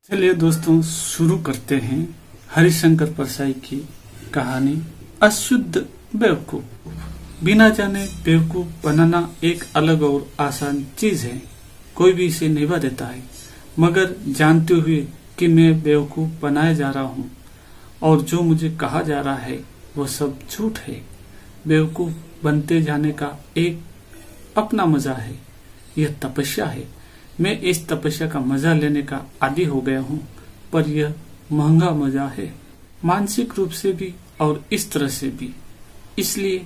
चलिए दोस्तों, शुरू करते हैं हरिशंकर परसाई की कहानी अशुद्ध बेवकूफ। बिना जाने बेवकूफ बनाना एक अलग और आसान चीज है। कोई भी इसे निभा देता है, मगर जानते हुए कि मैं बेवकूफ बनाया जा रहा हूँ और जो मुझे कहा जा रहा है वह सब झूठ है। बेवकूफ बनते जाने का एक अपना मजा है, यह तपस्या है। मैं इस तपस्या का मजा लेने का आदी हो गया हूँ, पर यह महंगा मजा है, मानसिक रूप से भी और इस तरह से भी। इसलिए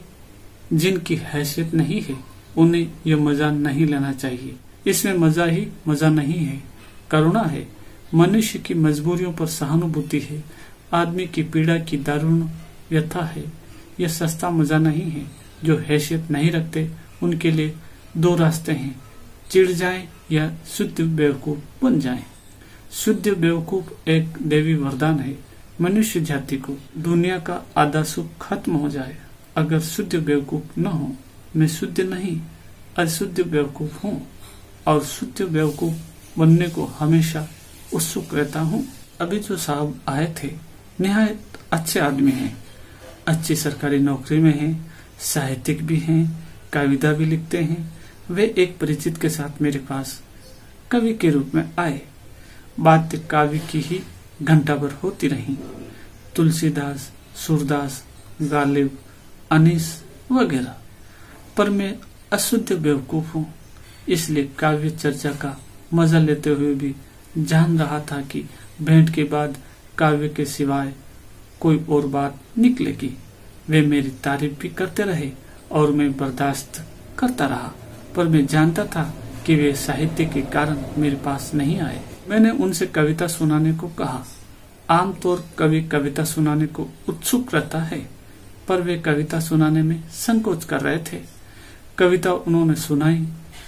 जिनकी हैसियत नहीं है उन्हें यह मजा नहीं लेना चाहिए। इसमें मजा ही मजा नहीं है, करुणा है, मनुष्य की मजबूरियों पर सहानुभूति है, आदमी की पीड़ा की दारुण व्यथा है। यह सस्ता मजा नहीं है। जो हैसियत नहीं रखते उनके लिए दो रास्ते हैं, चिढ़ जाएं या शुद्ध बेवकूफ बन जाएं। शुद्ध बेवकूफ एक देवी वरदान है मनुष्य जाति को। दुनिया का आधा सुख खत्म हो जाए अगर शुद्ध बेवकूफ न हो। मैं शुद्ध नहीं, अशुद्ध बेवकूफ हूँ और शुद्ध बेवकूफ बनने को हमेशा उत्सुक रहता हूँ। अभी जो साहब आए थे निहायत अच्छे आदमी हैं, अच्छी सरकारी नौकरी में हैं, साहित्यिक भी हैं, कविता भी लिखते हैं। वे एक परिचित के साथ मेरे पास कवि के रूप में आए। बात काव्य की ही घंटा भर होती रही। तुलसीदास, सूरदास, गालिब, अनीस वगैरह। पर मैं अशुद्ध बेवकूफ हूँ, इसलिए काव्य चर्चा का मजा लेते हुए भी जान रहा था कि भेंट के बाद काव्य के सिवाय कोई और बात निकलेगी। वे मेरी तारीफ भी करते रहे और मैं बर्दाश्त करता रहा, पर मैं जानता था कि वे साहित्य के कारण मेरे पास नहीं आए। मैंने उनसे कविता सुनाने को कहा। आमतौर कवि कविता सुनाने को उत्सुक रहता है, पर वे कविता सुनाने में संकोच कर रहे थे। कविता उन्होंने सुनाई,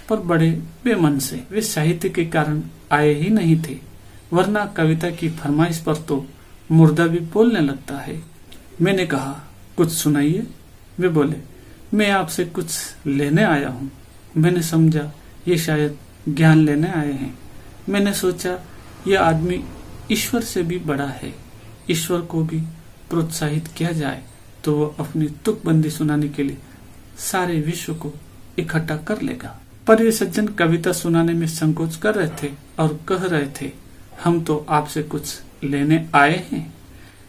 पर बड़े बेमन से। वे साहित्य के कारण आए ही नहीं थे, वरना कविता की फरमाइश पर तो मुर्दा भी बोलने लगता है। मैंने कहा, कुछ सुनाइए। वे बोले, मैं आपसे कुछ लेने आया हूँ। मैंने समझा ये शायद ज्ञान लेने आए हैं। मैंने सोचा यह आदमी ईश्वर से भी बड़ा है। ईश्वर को भी प्रोत्साहित किया जाए तो वो अपनी तुकबंदी सुनाने के लिए सारे विश्व को इकट्ठा कर लेगा। पर ये सज्जन कविता सुनाने में संकोच कर रहे थे और कह रहे थे, हम तो आपसे कुछ लेने आए हैं।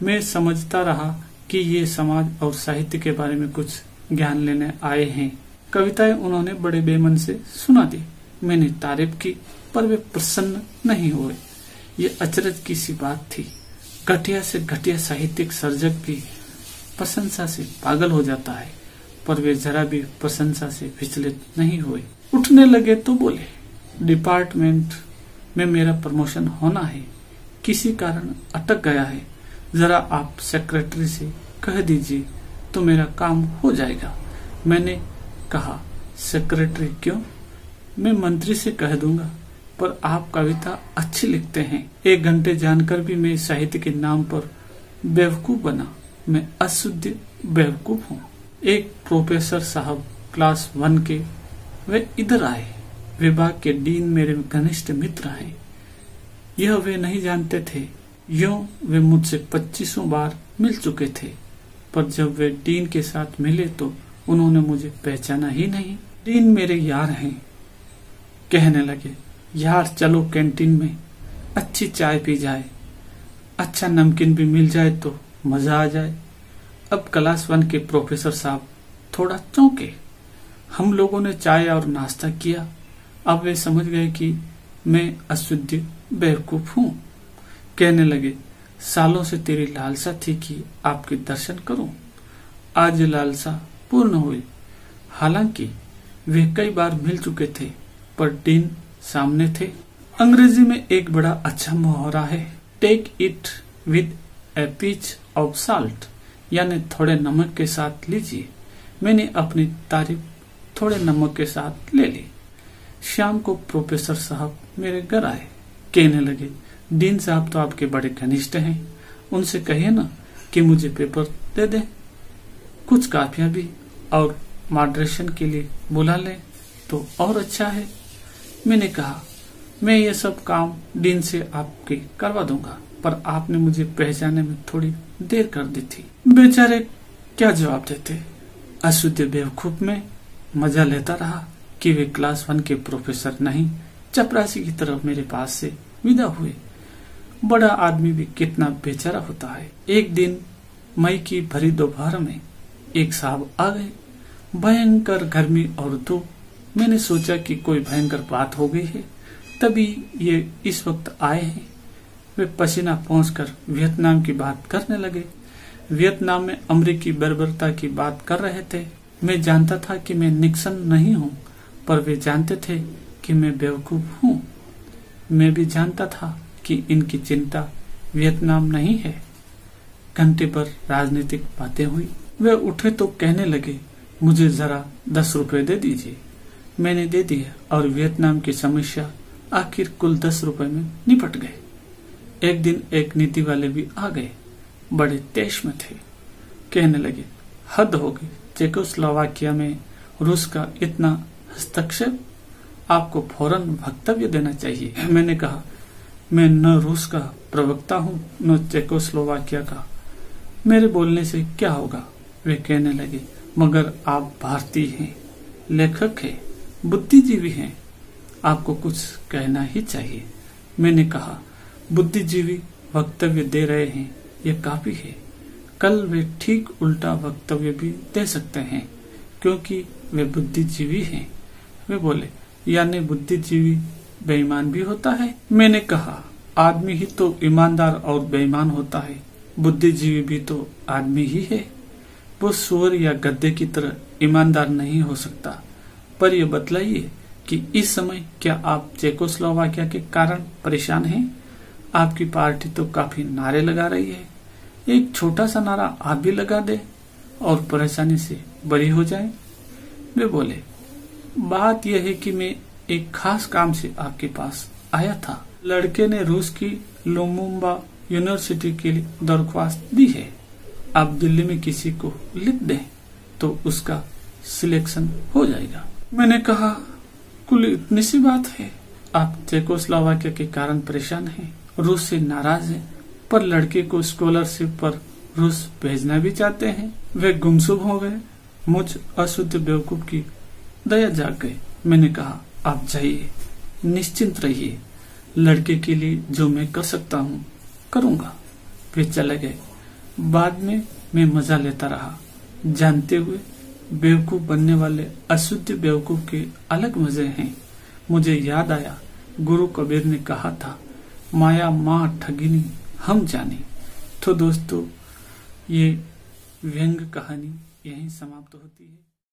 मैं समझता रहा कि ये समाज और साहित्य के बारे में कुछ ज्ञान लेने आए हैं। कविताएं उन्होंने बड़े बेमन से सुना दी। मैंने तारीफ की, पर वे प्रसन्न नहीं हुए। ये अचरज की सी बात थी। घटिया से घटिया साहित्यिक सर्जक भी प्रशंसा से पागल हो जाता है, पर वे जरा भी प्रशंसा से विचलित नहीं हुए। उठने लगे तो बोले, डिपार्टमेंट में मेरा प्रमोशन होना है, किसी कारण अटक गया है। जरा आप सेक्रेटरी से कह दीजिए तो मेरा काम हो जाएगा। मैंने कहा, सेक्रेटरी क्यों? मैं मंत्री से कह दूंगा, पर आप कविता अच्छी लिखते हैं। 1 घंटे जानकर भी मैं साहित्य के नाम पर बेवकूफ बना। मैं अशुद्ध बेवकूफ हूँ। एक प्रोफेसर साहब क्लास 1 के, वे इधर आए। विभाग के डीन मेरे घनिष्ठ मित्र हैं। यह वे नहीं जानते थे। यूं वे मुझसे 25 बार मिल चुके थे, पर जब वे डीन के साथ मिले तो उन्होंने मुझे पहचाना ही नहीं। डीन मेरे यार हैं। कहने लगे, यार चलो कैंटीन में अच्छी चाय पी जाए, अच्छा नमकीन भी मिल जाए तो मजा आ जाए। अब क्लास 1 के प्रोफेसर साहब थोड़ा चौंके। हम लोगों ने चाय और नाश्ता किया। अब वे समझ गए कि मैं अशुद्ध बेवकूफ हूँ। कहने लगे, सालों से तेरी लालसा थी कि आपके दर्शन करूं। आज लालसा पूर्ण हुई। हालांकि वे कई बार मिल चुके थे, पर डीन सामने थे। अंग्रेजी में एक बड़ा अच्छा मुहावरा है, take it with a pinch of salt, यानी थोड़े नमक के साथ लीजिए। मैंने अपनी तारीफ थोड़े नमक के साथ ले ली। शाम को प्रोफेसर साहब मेरे घर आए। कहने लगे, डीन साहब तो आपके बड़े घनिष्ठ हैं, उनसे कहिए ना कि मुझे पेपर दे दें, कुछ काफिया भी और मॉडरेशन के लिए बुला लें तो और अच्छा है। मैंने कहा, मैं ये सब काम डीन से आपके करवा दूंगा, पर आपने मुझे पहचानने में थोड़ी देर कर दी थी। बेचारे क्या जवाब देते। अशुद्ध बेवकूफ में मजा लेता रहा कि वे क्लास 1 के प्रोफेसर नहीं, चपरासी की तरफ मेरे पास से विदा हुए। बड़ा आदमी भी कितना बेचारा होता है। एक दिन मई की भरी दोपहर में एक साहब आ गए। भयंकर गर्मी और धूप। मैंने सोचा कि कोई भयंकर बात हो गई है, तभी ये इस वक्त आए हैं। वे पसीना पहुंचकर वियतनाम की बात करने लगे। वियतनाम में अमेरिकी बर्बरता की बात कर रहे थे। मैं जानता था कि मैं निक्सन नहीं हूँ, पर वे जानते थे कि मैं बेवकूफ हूँ। मैं भी जानता था कि इनकी चिंता वियतनाम नहीं है। घंटे पर राजनीतिक बातें हुई। वे उठे तो कहने लगे, मुझे जरा 10 रुपए दे दीजिए। मैंने दे दिए और वियतनाम की समस्या आखिर कुल 10 रुपए में निपट गए। एक दिन एक नीति वाले भी आ गए। बड़े तेज में थे। कहने लगे, हद हो गई, चेकोस्लोवाकिया में रूस का इतना हस्तक्षेप, आपको फौरन वक्तव्य देना चाहिए। मैंने कहा, मैं न रूस का प्रवक्ता हूँ न चेकोस्लोवाकिया का, मेरे बोलने से क्या होगा। वे कहने लगे, मगर आप भारतीय हैं, लेखक हैं, बुद्धिजीवी हैं, आपको कुछ कहना ही चाहिए। मैंने कहा, बुद्धिजीवी वक्तव्य दे रहे हैं, ये काफी है। कल वे ठीक उल्टा वक्तव्य भी दे सकते हैं, क्योंकि वे बुद्धिजीवी हैं। वे बोले, यानी बुद्धिजीवी बेईमान भी होता है। मैंने कहा, आदमी ही तो ईमानदार और बेईमान होता है, बुद्धिजीवी भी तो आदमी ही है। वो सुअर या गधे की तरह ईमानदार नहीं हो सकता। पर यह बतलाइए कि इस समय क्या आप चेकोस्लोवाकिया के कारण परेशान हैं? आपकी पार्टी तो काफी नारे लगा रही है। एक छोटा सा नारा आप भी लगा दे और परेशानी से बरी हो जाए। वे बोले, बात यह है कि मैं एक खास काम से आपके पास आया था। लड़के ने रूस की लुमुम्बा यूनिवर्सिटी के लिए दरख्वास्त दी है। आप दिल्ली में किसी को लिख दें तो उसका सिलेक्शन हो जाएगा। मैंने कहा, कुल इतनी सी बात है? आप चेकोस्लोवाकिया के कारण परेशान हैं, रूस से नाराज हैं, पर लड़के को स्कॉलरशिप पर रूस भेजना भी चाहते हैं। वे गुमसुम हो गए। मुझ अशुद्ध बेवकूफ की दया जाग गई। मैंने कहा, आप जाइए, निश्चिंत रहिए, लड़के के लिए जो मैं कर सकता हूँ करूँगा। वे चले गए। बाद में मैं मजा लेता रहा, जानते हुए बेवकूफ बनने वाले अशुद्ध बेवकूफ के अलग मजे हैं। मुझे याद आया, गुरु कबीर ने कहा था, माया माँ ठगिनी हम जाने। तो दोस्तों, ये व्यंग कहानी यहीं समाप्त होती है।